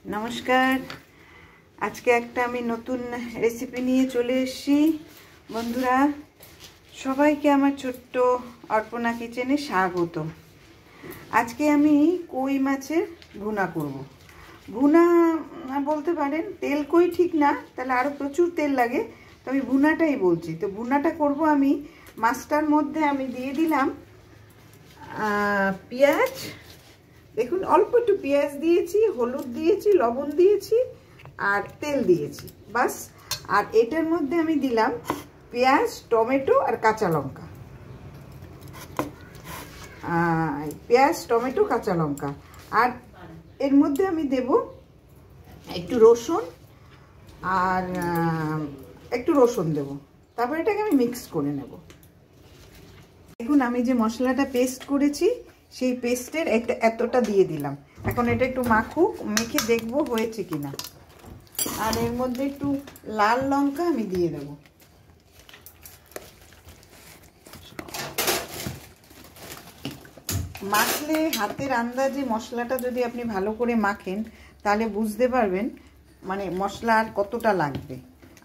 नमस्कार। आज के একটা আমি নতুন রেসিপি নিয়ে চলে এসেছি। বন্ধুরা সবাইকে আমার ছোট্ট অর্পণা কিচেনে স্বাগত। আজকে আমি কই মাছের ভুনা করব। ভুনা বলতে পারেন, তেল কই ঠিক না, তাহলে আরো প্রচুর তেল লাগে, তো আমি ভুনাটাই বলছি। তো ভুনাটা করব আমি। মাছটার মধ্যে আমি দিয়ে দিলাম পেঁয়াজ। দেখুন অল্প একটু পেঁয়াজ দিয়েছি, হলুদ দিয়েছি, লবণ দিয়েছি আর তেল দিয়েছি, বাস। আর এটার মধ্যে আমি দিলাম পেঁয়াজ, টমেটো আর কাঁচা লঙ্কা। পেঁয়াজ, টমেটো, কাঁচা লঙ্কা। আর এর মধ্যে আমি দেব একটু রসুন, আর একটু রসুন দেব। তারপর এটাকে আমি মিক্স করে নেব। দেখুন আমি যে মশলাটা পেস্ট করেছি, সেই পেস্টের এতটা দিয়ে দিলাম। এখন এটা একটু মাখুক, মেখে দেখবো হয়েছে কিনা। আর এর মধ্যে একটু লাল লঙ্কা আমি দিয়ে দেব। মাখলে হাতের আন্দাজে মশলাটা যদি আপনি ভালো করে মাখেন, তাহলে বুঝতে পারবেন মানে মশলা আর কতটা লাগবে।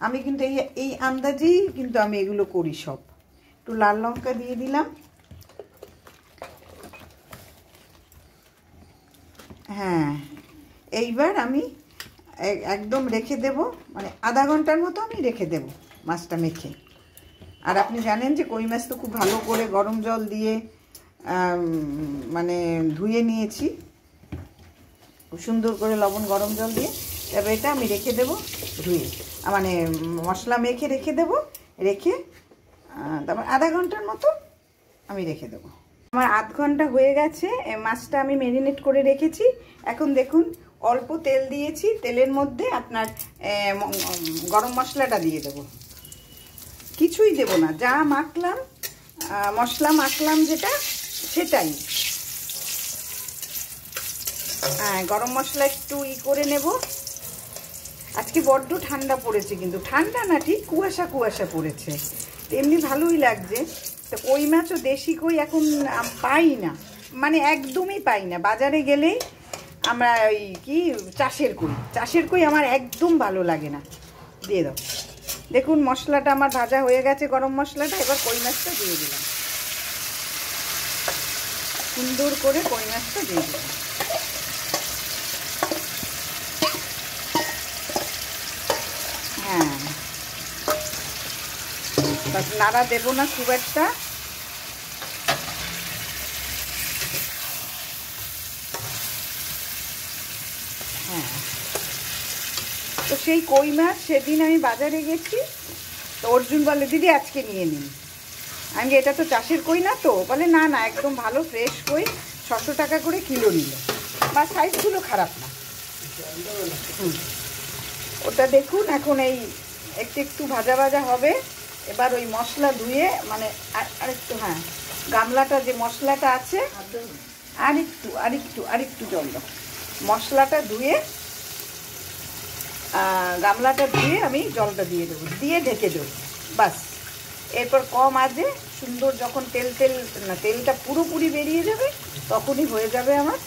আমি কিন্তু এই আন্দাজেই কিন্তু আমি এগুলো করি সব। একটু লাল লঙ্কা দিয়ে দিলাম। হ্যাঁ, এইবার আমি একদম রেখে দেব, মানে আধা ঘন্টার মতো আমি রেখে দেব মাছটা মেখে। আর আপনি জানেন যে কই মাছ তো খুব ভালো করে গরম জল দিয়ে মানে ধুয়ে নিয়েছি, খুব সুন্দর করে লবণ গরম জল দিয়ে। তবে এটা আমি রেখে দেব ধুয়ে, মানে মশলা মেখে রেখে দেব। রেখে তারপর আধা ঘন্টার মতো আমি রেখে দেবো। আমার আধ ঘন্টা হয়ে গেছে, মাছটা আমি ম্যারিনেট করে রেখেছি। এখন দেখুন অল্প তেল দিয়েছি, তেলের মধ্যে আপনার গরম মশলাটা দিয়ে দেব। কিছুই দেব না, যা মাখলাম মশলা মাখলাম যেটা সেটাই। হ্যাঁ, গরম মশলা একটু করে নেব। আজকে বড্ড ঠান্ডা পড়েছে, কিন্তু ঠান্ডা না, ঠিক কুয়াশা কুয়াশা পড়েছে, এমনি ভালোই লাগছে। তো কই মাছও দেশি কই এখন পাই না, মানে একদমই পাই না। বাজারে গেলেই আমরা ওই কি চাষের কই আমার একদম ভালো লাগে না। দিয়ে দাও। দেখুন মশলাটা আমার ভাজা হয়ে গেছে, গরম মশলাটা। এবার কই মাছটা দিয়ে দিলাম, সুন্দর করে কই মাছটা দিয়ে দিলাম। হ্যাঁ, নাড়া দেবো না খুব একটা। হ্যাঁ, তো সেই কই মাছ সেদিন আমি বাজারে গেছি, তো অর্জুন বলে দিদি আজকে নিয়ে নিন। আমি এটা তো চাষের কই না, তো বলে না না একদম ভালো ফ্রেশ কই, 600 টাকা করে কিলো নিল, বা সাইজগুলো খারাপ না। ওটা দেখুন এখন এই একটু ভাজা ভাজা হবে। এবার ওই মশলা ধুয়ে, মানে আরেকটু, হ্যাঁ গামলাটা যে মশলাটা আছে আরেকটু জল দাও। মশলাটা ধুয়ে গামলাটা ধুয়ে আমি জলটা দিয়ে দেবো, দিয়ে ঢেকে দেবো, বাস। এরপর কম আঁচে সুন্দর যখন তেলটা পুরোপুরি বেরিয়ে যাবে, তখনই হয়ে যাবে আমার।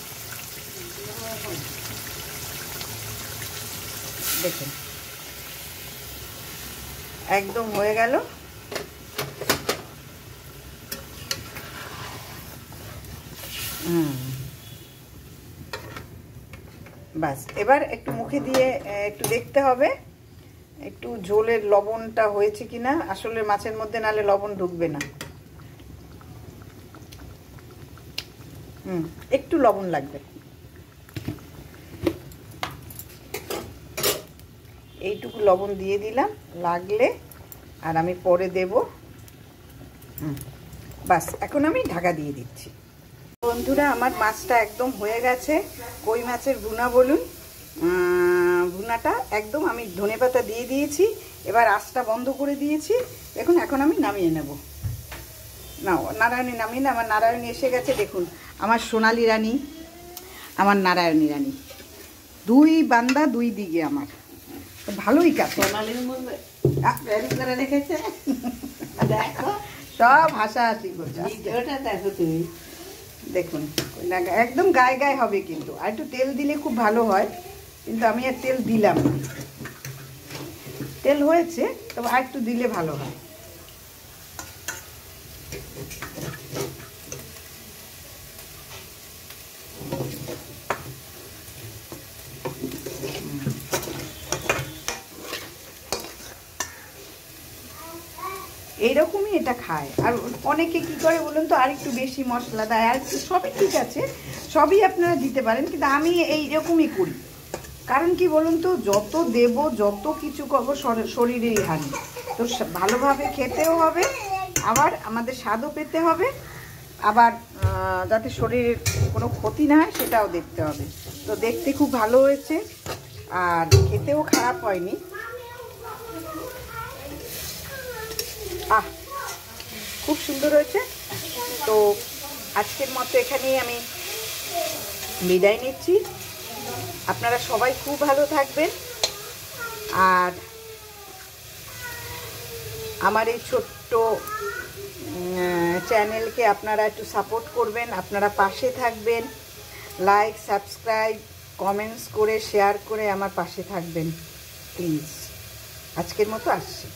দেখুন একদম হয়ে গেল। বাস, এবার একটু মুখে দিয়ে একটু দেখতে হবে একটু ঝোলের লবণটা হয়েছে কিনা। আসলে মাছের মধ্যে নালে লবণ ঢুকবে না। একটু লবণ লাগবে, এইটুকু লবণ দিয়ে দিলাম, লাগলে আর আমি পরে দেব। বাস, এখন আমি ঢাকা দিয়ে দিচ্ছি। বন্ধুরা আমার মাছটা একদম হয়ে গেছে, কই মাছের ভুনা বলুন, ভুনাটা একদম। আমি ধনেপাতা দিয়ে দিয়েছি, এবার আঁচটা বন্ধ করে দিয়েছি। এখন আমি নামিয়ে নেব। না, নারায়ণী নামিয়ে না, আমার নারায়ণী এসে গেছে। দেখুন আমার সোনালি রানী, আমার নারায়ণী রানী, দুই বান্দা দুই দিকে আমার ভালোই কাছে। সোনালির মধ্যে রেখেছে, দেখো সব হাসাহাসি করছে। দেখো তুমি, দেখুন একদম গায়ে গায়ে হবে, কিন্তু আর একটু তেল দিলে খুব ভালো হয়। কিন্তু আমি আর তেল দিলাম না। তেল হয়েছে, তবে আর একটু দিলে ভালো হয়। এইরকমই এটা খায়। আর অনেকে কি করে বলুন তো, আর একটু বেশি মশলা দেয়, আর সবই ঠিক আছে, সবই আপনারা দিতে পারেন, কিন্তু আমি এইরকমই করি। কারণ কি বলুন তো, যত দেব, যত কিছু করবো, শরীরেই হানি। তো ভালোভাবে খেতেও হবে, আবার আমাদের স্বাদও পেতে হবে, আবার যাতে শরীরের কোনো ক্ষতি না হয় সেটাও দেখতে হবে। তো দেখতে খুব ভালো হয়েছে, আর খেতেও খারাপ হয়নি। খুব সুন্দর হয়েছে। তো আজকের মতো এখানেই আমি বিদায় নিচ্ছি। আপনারা সবাই খুব ভালো থাকবেন, আর আমার এই ছোট্ট চ্যানেলকে আপনারা একটু সাপোর্ট করবেন, আপনারা পাশে থাকবেন, লাইক, সাবস্ক্রাইব, কমেন্টস করে, শেয়ার করে আমার পাশে থাকবেন প্লিজ। আজকের মতো আসছি।